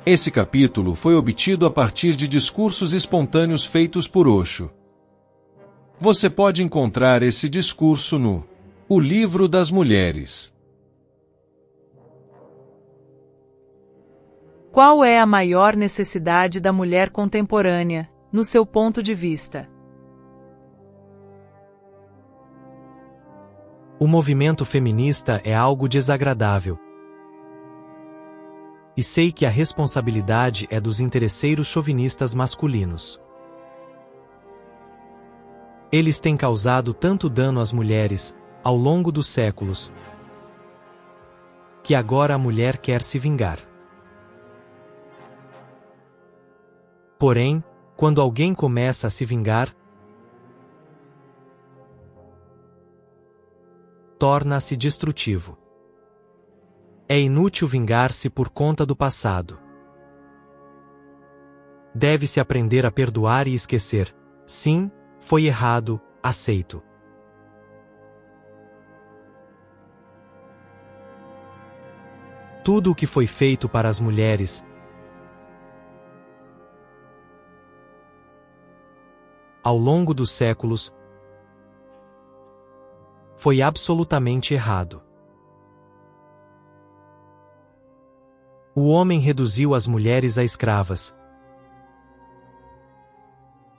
Esse capítulo foi obtido a partir de discursos espontâneos feitos por Osho. Você pode encontrar esse discurso no O Livro das Mulheres. Qual é a maior necessidade da mulher contemporânea, no seu ponto de vista? O movimento feminista é algo desagradável. E sei que a responsabilidade é dos interesseiros chauvinistas masculinos. Eles têm causado tanto dano às mulheres, ao longo dos séculos, que agora a mulher quer se vingar. Porém, quando alguém começa a se vingar, torna-se destrutivo. É inútil vingar-se por conta do passado. Deve-se aprender a perdoar e esquecer. Sim, foi errado, aceito. Tudo o que foi feito para as mulheres ao longo dos séculos foi absolutamente errado. O homem reduziu as mulheres a escravas.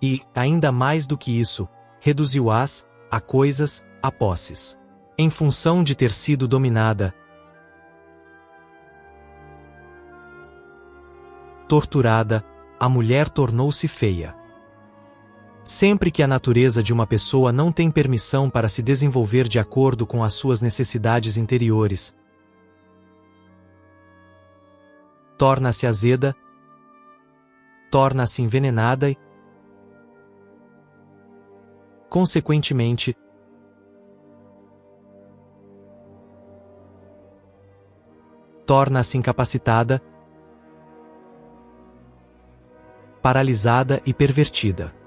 E, ainda mais do que isso, reduziu-as a coisas, a posses. Em função de ter sido dominada, torturada, a mulher tornou-se feia. Sempre que a natureza de uma pessoa não tem permissão para se desenvolver de acordo com as suas necessidades interiores, torna-se azeda, torna-se envenenada e, consequentemente, torna-se incapacitada, paralisada e pervertida.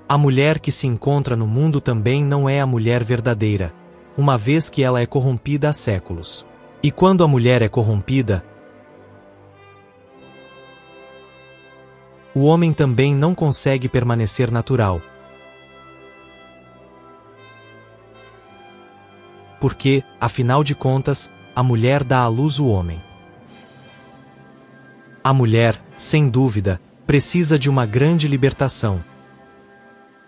A mulher que se encontra no mundo também não é a mulher verdadeira, uma vez que ela é corrompida há séculos. E quando a mulher é corrompida, o homem também não consegue permanecer natural. Porque, afinal de contas, a mulher dá à luz o homem. A mulher, sem dúvida, precisa de uma grande libertação.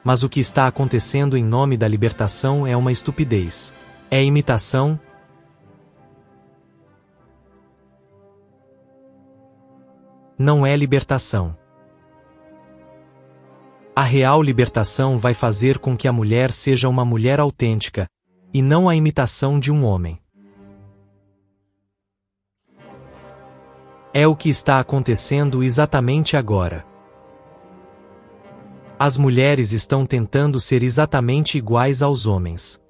Mas o que está acontecendo em nome da libertação é uma estupidez. É imitação. Não é libertação. A real libertação vai fazer com que a mulher seja uma mulher autêntica, e não a imitação de um homem. É o que está acontecendo exatamente agora. As mulheres estão tentando ser exatamente iguais aos homens.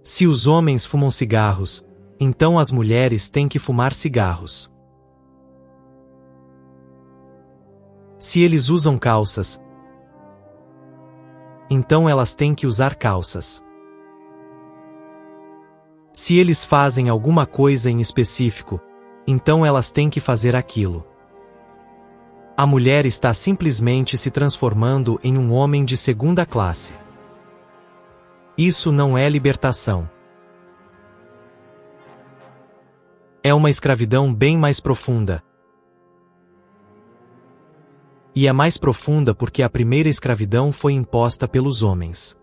Se os homens fumam cigarros, então as mulheres têm que fumar cigarros. Se eles usam calças, então elas têm que usar calças. Se eles fazem alguma coisa em específico, então elas têm que fazer aquilo. A mulher está simplesmente se transformando em um homem de segunda classe. Isso não é libertação. É uma escravidão bem mais profunda. E é mais profunda porque a primeira escravidão foi imposta pelos homens.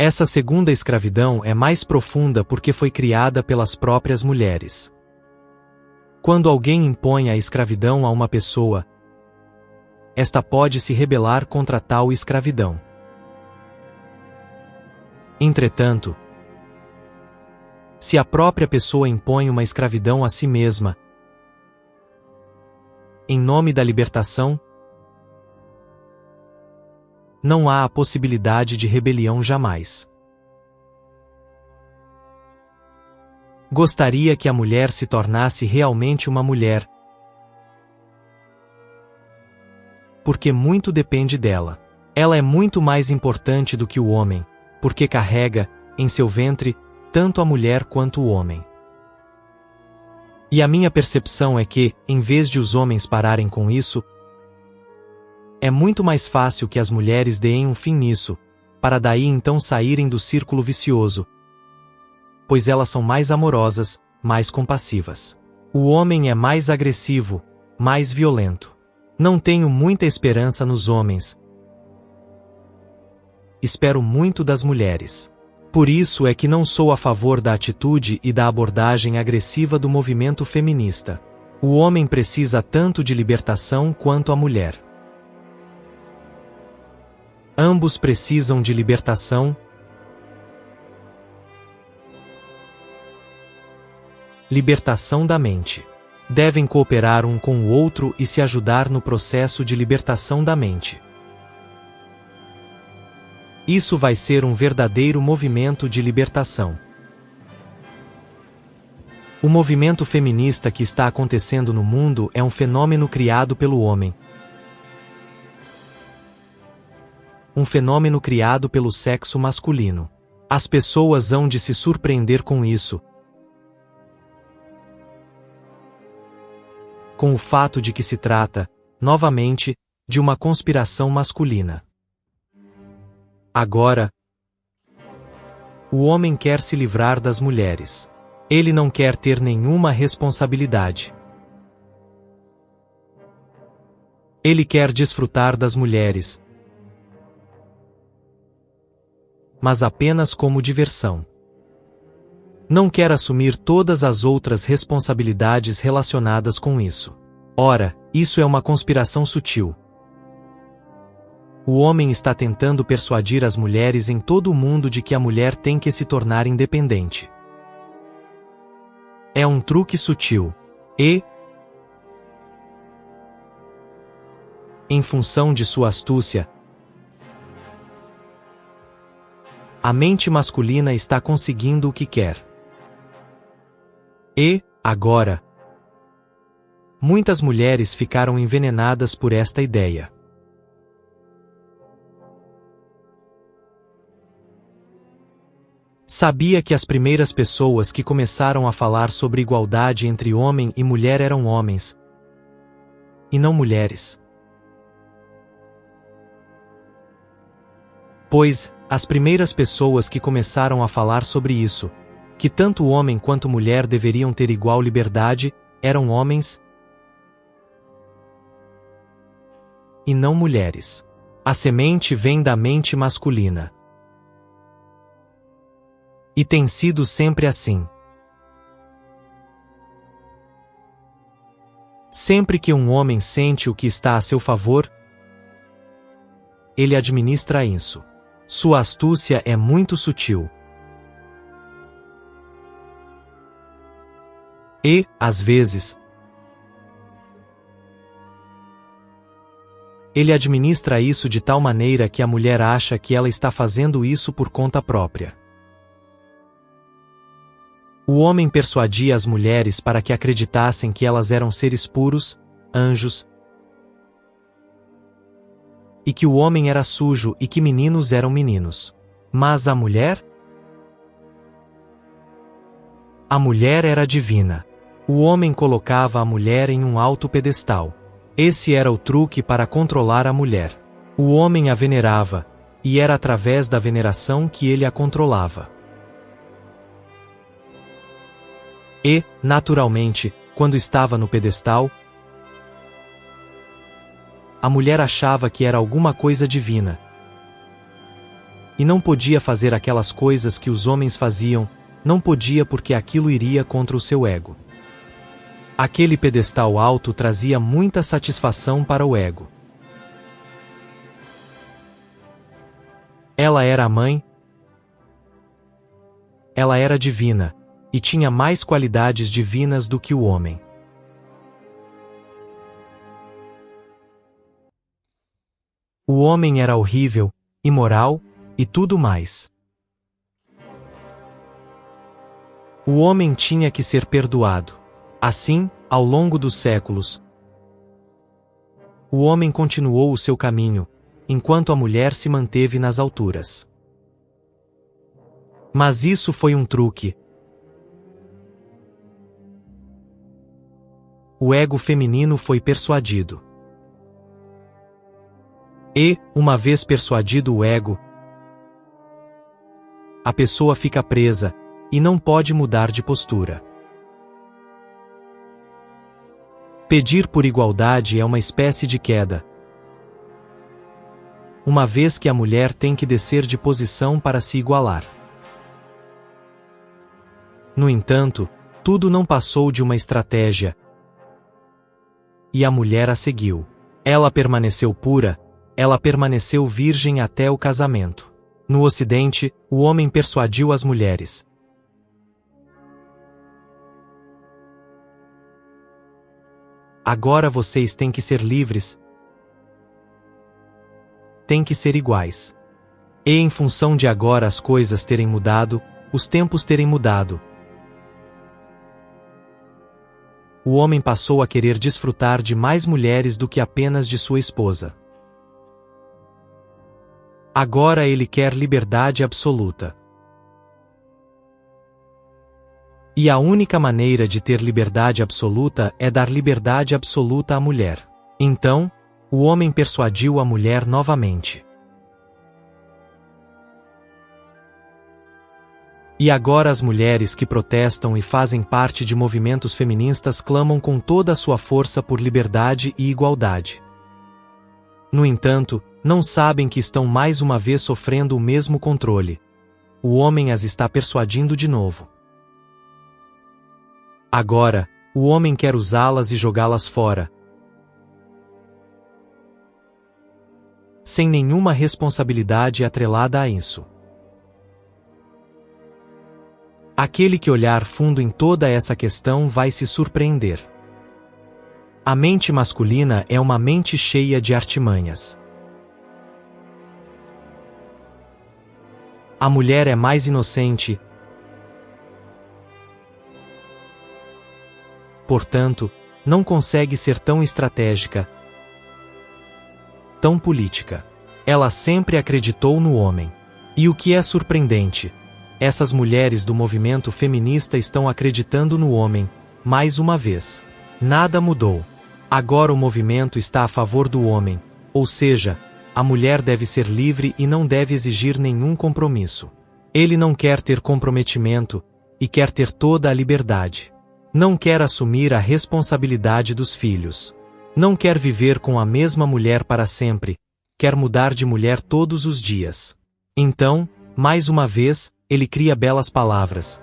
Essa segunda escravidão é mais profunda porque foi criada pelas próprias mulheres. Quando alguém impõe a escravidão a uma pessoa, esta pode se rebelar contra tal escravidão. Entretanto, se a própria pessoa impõe uma escravidão a si mesma, em nome da libertação, não há a possibilidade de rebelião jamais. Gostaria que a mulher se tornasse realmente uma mulher, porque muito depende dela. Ela é muito mais importante do que o homem, porque carrega, em seu ventre, tanto a mulher quanto o homem. E a minha percepção é que, em vez de os homens pararem com isso, é muito mais fácil que as mulheres deem um fim nisso, para daí então saírem do círculo vicioso, pois elas são mais amorosas, mais compassivas. O homem é mais agressivo, mais violento. Não tenho muita esperança nos homens. Espero muito das mulheres. Por isso é que não sou a favor da atitude e da abordagem agressiva do movimento feminista. O homem precisa tanto de libertação quanto a mulher. Ambos precisam de libertação. Libertação da mente. Devem cooperar um com o outro e se ajudar no processo de libertação da mente. Isso vai ser um verdadeiro movimento de libertação. O movimento feminista que está acontecendo no mundo é um fenômeno criado pelo homem. Um fenômeno criado pelo sexo masculino. As pessoas hão de se surpreender com isso. Com o fato de que se trata, novamente, de uma conspiração masculina. Agora, o homem quer se livrar das mulheres. Ele não quer ter nenhuma responsabilidade. Ele quer desfrutar das mulheres, mas apenas como diversão. Não quer assumir todas as outras responsabilidades relacionadas com isso. Ora, isso é uma conspiração sutil. O homem está tentando persuadir as mulheres em todo o mundo de que a mulher tem que se tornar independente. É um truque sutil. E, em função de sua astúcia, a mente masculina está conseguindo o que quer. E, agora, muitas mulheres ficaram envenenadas por esta ideia. Sabia que as primeiras pessoas que começaram a falar sobre igualdade entre homem e mulher eram homens, e não mulheres. Pois, as primeiras pessoas que começaram a falar sobre isso, que tanto homem quanto mulher deveriam ter igual liberdade, eram homens e não mulheres. A semente vem da mente masculina. E tem sido sempre assim. Sempre que um homem sente o que está a seu favor, ele administra isso. Sua astúcia é muito sutil. E, às vezes, ele administra isso de tal maneira que a mulher acha que ela está fazendo isso por conta própria. O homem persuadia as mulheres para que acreditassem que elas eram seres puros, anjos, e que o homem era sujo e que meninos eram meninos. Mas a mulher? A mulher era divina. O homem colocava a mulher em um alto pedestal. Esse era o truque para controlar a mulher. O homem a venerava, e era através da veneração que ele a controlava. E, naturalmente, quando estava no pedestal, a mulher achava que era alguma coisa divina. E não podia fazer aquelas coisas que os homens faziam, não podia porque aquilo iria contra o seu ego. Aquele pedestal alto trazia muita satisfação para o ego. Ela era a mãe, ela era divina, e tinha mais qualidades divinas do que o homem. O homem era horrível, imoral, e tudo mais. O homem tinha que ser perdoado. Assim, ao longo dos séculos, o homem continuou o seu caminho, enquanto a mulher se manteve nas alturas. Mas isso foi um truque. O ego feminino foi persuadido. E, uma vez persuadido o ego, a pessoa fica presa e não pode mudar de postura. Pedir por igualdade é uma espécie de queda, uma vez que a mulher tem que descer de posição para se igualar. No entanto, tudo não passou de uma estratégia, e a mulher a seguiu. Ela permaneceu pura, ela permaneceu virgem até o casamento. No Ocidente, o homem persuadiu as mulheres. Agora vocês têm que ser livres, têm que ser iguais. E em função de agora as coisas terem mudado, os tempos terem mudado, o homem passou a querer desfrutar de mais mulheres do que apenas de sua esposa. Agora ele quer liberdade absoluta. E a única maneira de ter liberdade absoluta é dar liberdade absoluta à mulher. Então, o homem persuadiu a mulher novamente. E agora as mulheres que protestam e fazem parte de movimentos feministas clamam com toda a sua força por liberdade e igualdade. No entanto, não sabem que estão mais uma vez sofrendo o mesmo controle. O homem as está persuadindo de novo. Agora, o homem quer usá-las e jogá-las fora, sem nenhuma responsabilidade atrelada a isso. Aquele que olhar fundo em toda essa questão vai se surpreender. A mente masculina é uma mente cheia de artimanhas. A mulher é mais inocente, portanto, não consegue ser tão estratégica, tão política. Ela sempre acreditou no homem. E o que é surpreendente, essas mulheres do movimento feminista estão acreditando no homem, mais uma vez. Nada mudou. Agora o movimento está a favor do homem, ou seja, a mulher deve ser livre e não deve exigir nenhum compromisso. Ele não quer ter comprometimento, e quer ter toda a liberdade. Não quer assumir a responsabilidade dos filhos. Não quer viver com a mesma mulher para sempre, quer mudar de mulher todos os dias. Então, mais uma vez, ele cria belas palavras.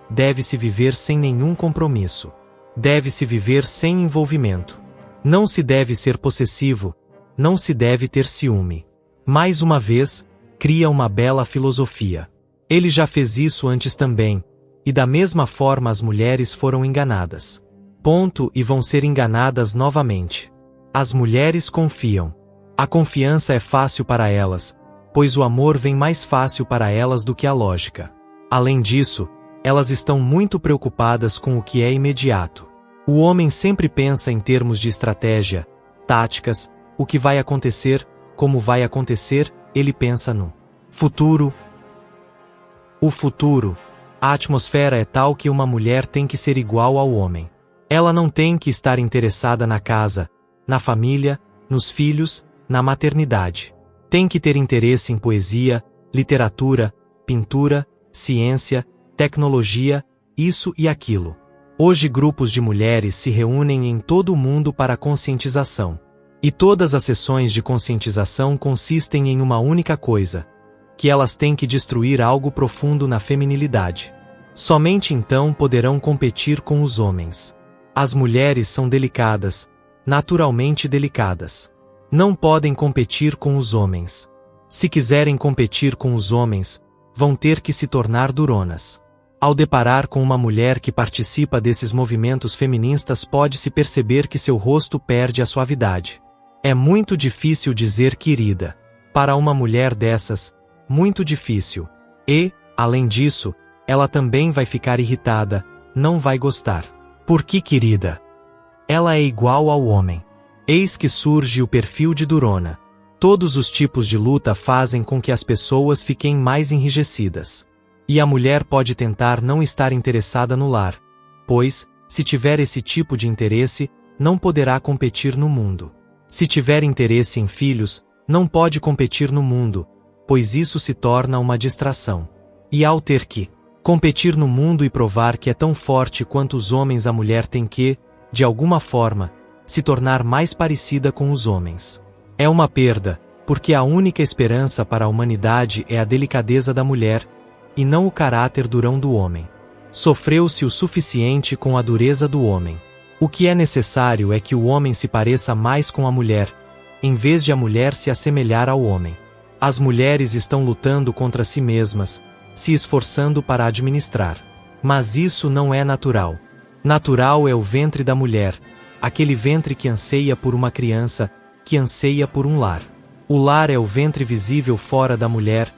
Deve-se viver sem nenhum compromisso. Deve-se viver sem envolvimento. Não se deve ser possessivo, não se deve ter ciúme. Mais uma vez, cria uma bela filosofia. Ele já fez isso antes também, e da mesma forma as mulheres foram enganadas. Ponto, e vão ser enganadas novamente. As mulheres confiam. A confiança é fácil para elas, pois o amor vem mais fácil para elas do que a lógica. Além disso, elas estão muito preocupadas com o que é imediato. O homem sempre pensa em termos de estratégia, táticas, o que vai acontecer, como vai acontecer, ele pensa no futuro. O futuro. A atmosfera é tal que uma mulher tem que ser igual ao homem. Ela não tem que estar interessada na casa, na família, nos filhos, na maternidade. Tem que ter interesse em poesia, literatura, pintura, ciência, tecnologia, isso e aquilo. Hoje grupos de mulheres se reúnem em todo o mundo para conscientização. E todas as sessões de conscientização consistem em uma única coisa: que elas têm que destruir algo profundo na feminilidade. Somente então poderão competir com os homens. As mulheres são delicadas, naturalmente delicadas. Não podem competir com os homens. Se quiserem competir com os homens, vão ter que se tornar duronas. Ao deparar com uma mulher que participa desses movimentos feministas, pode-se perceber que seu rosto perde a suavidade. É muito difícil dizer querida. Para uma mulher dessas, muito difícil. E, além disso, ela também vai ficar irritada, não vai gostar. Por que querida? Ela é igual ao homem. Eis que surge o perfil de durona. Todos os tipos de luta fazem com que as pessoas fiquem mais enrijecidas. E a mulher pode tentar não estar interessada no lar, pois, se tiver esse tipo de interesse, não poderá competir no mundo. Se tiver interesse em filhos, não pode competir no mundo, pois isso se torna uma distração. E ao ter que competir no mundo e provar que é tão forte quanto os homens, a mulher tem que, de alguma forma, se tornar mais parecida com os homens. É uma perda, porque a única esperança para a humanidade é a delicadeza da mulher, e não o caráter durão do homem. Sofreu-se o suficiente com a dureza do homem. O que é necessário é que o homem se pareça mais com a mulher, em vez de a mulher se assemelhar ao homem. As mulheres estão lutando contra si mesmas, se esforçando para administrar. Mas isso não é natural. Natural é o ventre da mulher, aquele ventre que anseia por uma criança, que anseia por um lar. O lar é o ventre visível fora da mulher,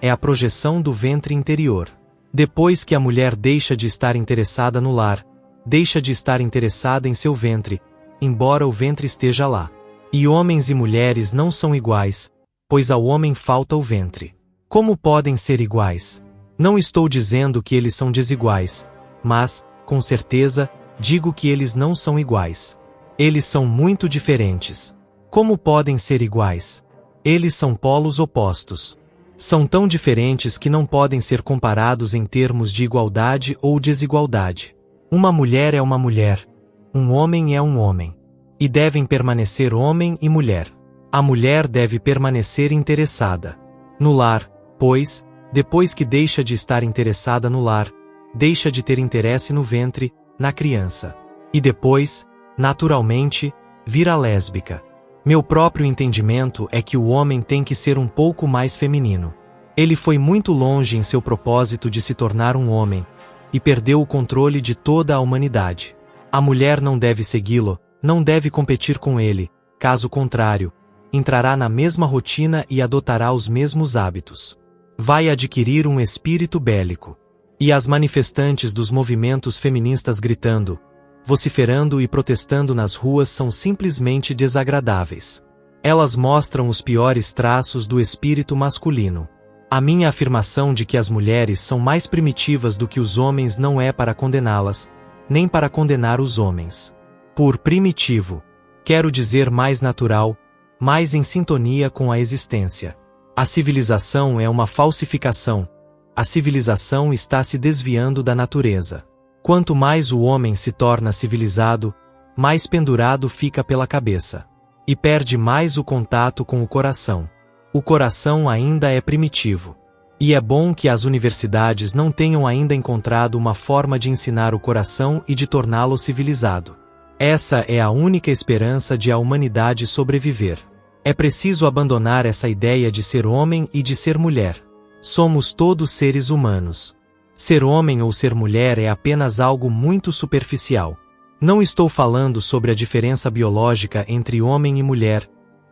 é a projeção do ventre interior. Depois que a mulher deixa de estar interessada no lar, deixa de estar interessada em seu ventre, embora o ventre esteja lá. E homens e mulheres não são iguais, pois ao homem falta o ventre. Como podem ser iguais? Não estou dizendo que eles são desiguais, mas, com certeza, digo que eles não são iguais. Eles são muito diferentes. Como podem ser iguais? Eles são polos opostos. São tão diferentes que não podem ser comparados em termos de igualdade ou desigualdade. Uma mulher é uma mulher. Um homem é um homem. E devem permanecer homem e mulher. A mulher deve permanecer interessada no lar, pois, depois que deixa de estar interessada no lar, deixa de ter interesse no ventre, na criança. E depois, naturalmente, vira lésbica. Meu próprio entendimento é que o homem tem que ser um pouco mais feminino. Ele foi muito longe em seu propósito de se tornar um homem, e perdeu o controle de toda a humanidade. A mulher não deve segui-lo, não deve competir com ele, caso contrário, entrará na mesma rotina e adotará os mesmos hábitos. Vai adquirir um espírito bélico. E as manifestantes dos movimentos feministas gritando, vociferando e protestando nas ruas são simplesmente desagradáveis. Elas mostram os piores traços do espírito masculino. A minha afirmação de que as mulheres são mais primitivas do que os homens não é para condená-las, nem para condenar os homens. Por primitivo, quero dizer mais natural, mais em sintonia com a existência. A civilização é uma falsificação. A civilização está se desviando da natureza. Quanto mais o homem se torna civilizado, mais pendurado fica pela cabeça. E perde mais o contato com o coração. O coração ainda é primitivo. E é bom que as universidades não tenham ainda encontrado uma forma de ensinar o coração e de torná-lo civilizado. Essa é a única esperança de a humanidade sobreviver. É preciso abandonar essa ideia de ser homem e de ser mulher. Somos todos seres humanos. Ser homem ou ser mulher é apenas algo muito superficial. Não estou falando sobre a diferença biológica entre homem e mulher.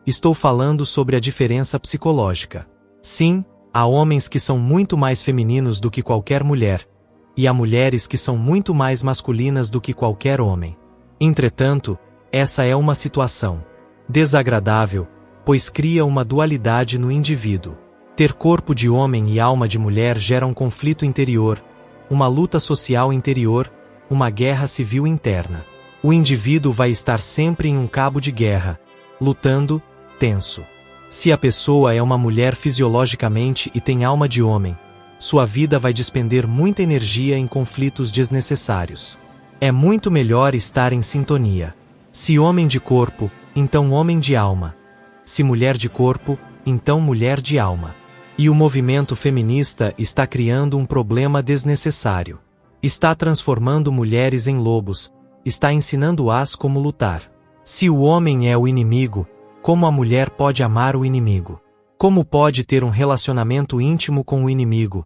Estou falando sobre a diferença psicológica. Sim, há homens que são muito mais femininos do que qualquer mulher, e há mulheres que são muito mais masculinas do que qualquer homem. Entretanto, essa é uma situação desagradável, pois cria uma dualidade no indivíduo. Ter corpo de homem e alma de mulher gera um conflito interior, uma luta social interior, uma guerra civil interna. O indivíduo vai estar sempre em um cabo de guerra, lutando, tenso. Se a pessoa é uma mulher fisiologicamente e tem alma de homem, sua vida vai despender muita energia em conflitos desnecessários. É muito melhor estar em sintonia. Se homem de corpo, então homem de alma. Se mulher de corpo, então mulher de alma. E o movimento feminista está criando um problema desnecessário. Está transformando mulheres em lobos, está ensinando-as como lutar. Se o homem é o inimigo, como a mulher pode amar o inimigo? Como pode ter um relacionamento íntimo com o inimigo?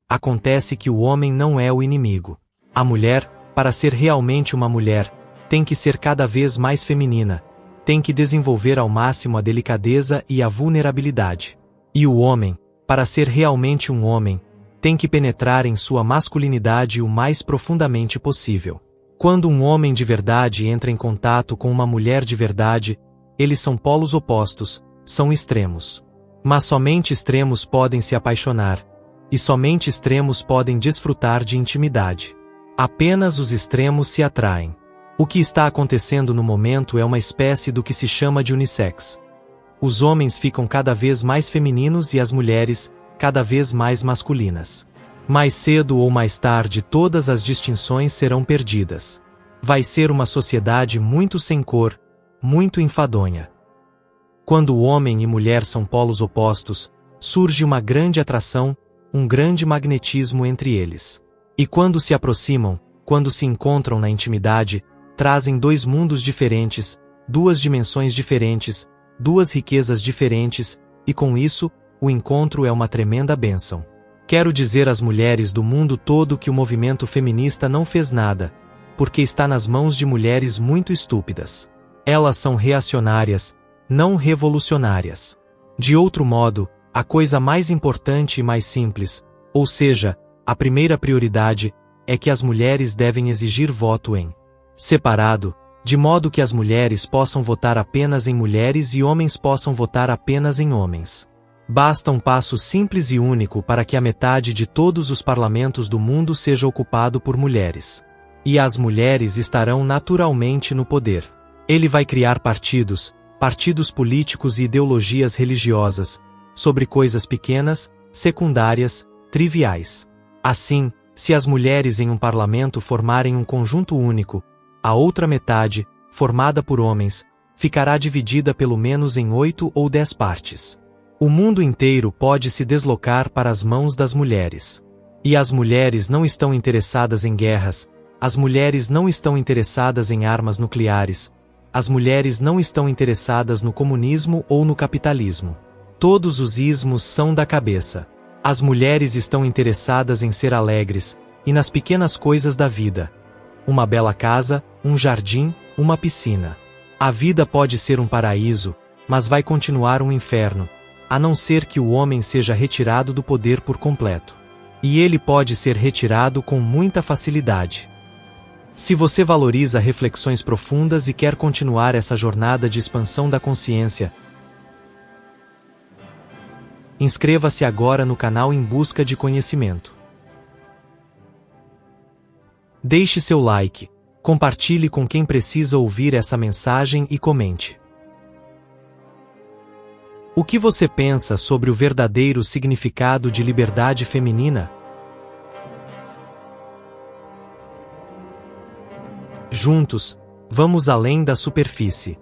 Acontece que o homem não é o inimigo. A mulher, para ser realmente uma mulher, tem que ser cada vez mais feminina, tem que desenvolver ao máximo a delicadeza e a vulnerabilidade. E o homem, para ser realmente um homem, tem que penetrar em sua masculinidade o mais profundamente possível. Quando um homem de verdade entra em contato com uma mulher de verdade, eles são polos opostos, são extremos. Mas somente extremos podem se apaixonar, e somente extremos podem desfrutar de intimidade. Apenas os extremos se atraem. O que está acontecendo no momento é uma espécie do que se chama de unissex. Os homens ficam cada vez mais femininos e as mulheres, cada vez mais masculinas. Mais cedo ou mais tarde todas as distinções serão perdidas. Vai ser uma sociedade muito sem cor, muito enfadonha. Quando o homem e mulher são polos opostos, surge uma grande atração, um grande magnetismo entre eles. E quando se aproximam, quando se encontram na intimidade, trazem dois mundos diferentes, duas dimensões diferentes, duas riquezas diferentes, e com isso, o encontro é uma tremenda bênção. Quero dizer às mulheres do mundo todo que o movimento feminista não fez nada, porque está nas mãos de mulheres muito estúpidas. Elas são reacionárias, não revolucionárias. De outro modo, a coisa mais importante e mais simples, ou seja, a primeira prioridade, é que as mulheres devem exigir voto em separado, de modo que as mulheres possam votar apenas em mulheres e homens possam votar apenas em homens. Basta um passo simples e único para que a metade de todos os parlamentos do mundo seja ocupado por mulheres. E as mulheres estarão naturalmente no poder. Ele vai criar partidos políticos e ideologias religiosas, sobre coisas pequenas, secundárias, triviais. Assim, se as mulheres em um parlamento formarem um conjunto único, a outra metade, formada por homens, ficará dividida pelo menos em 8 ou 10 partes. O mundo inteiro pode se deslocar para as mãos das mulheres. E as mulheres não estão interessadas em guerras, as mulheres não estão interessadas em armas nucleares, as mulheres não estão interessadas no comunismo ou no capitalismo. Todos os ismos são da cabeça. As mulheres estão interessadas em ser alegres, e nas pequenas coisas da vida. Uma bela casa, um jardim, uma piscina. A vida pode ser um paraíso, mas vai continuar um inferno, a não ser que o homem seja retirado do poder por completo. E ele pode ser retirado com muita facilidade. Se você valoriza reflexões profundas e quer continuar essa jornada de expansão da consciência, inscreva-se agora no canal Em Busca de Conhecimento. Deixe seu like, compartilhe com quem precisa ouvir essa mensagem e comente. O que você pensa sobre o verdadeiro significado de liberdade feminina? Juntos, vamos além da superfície.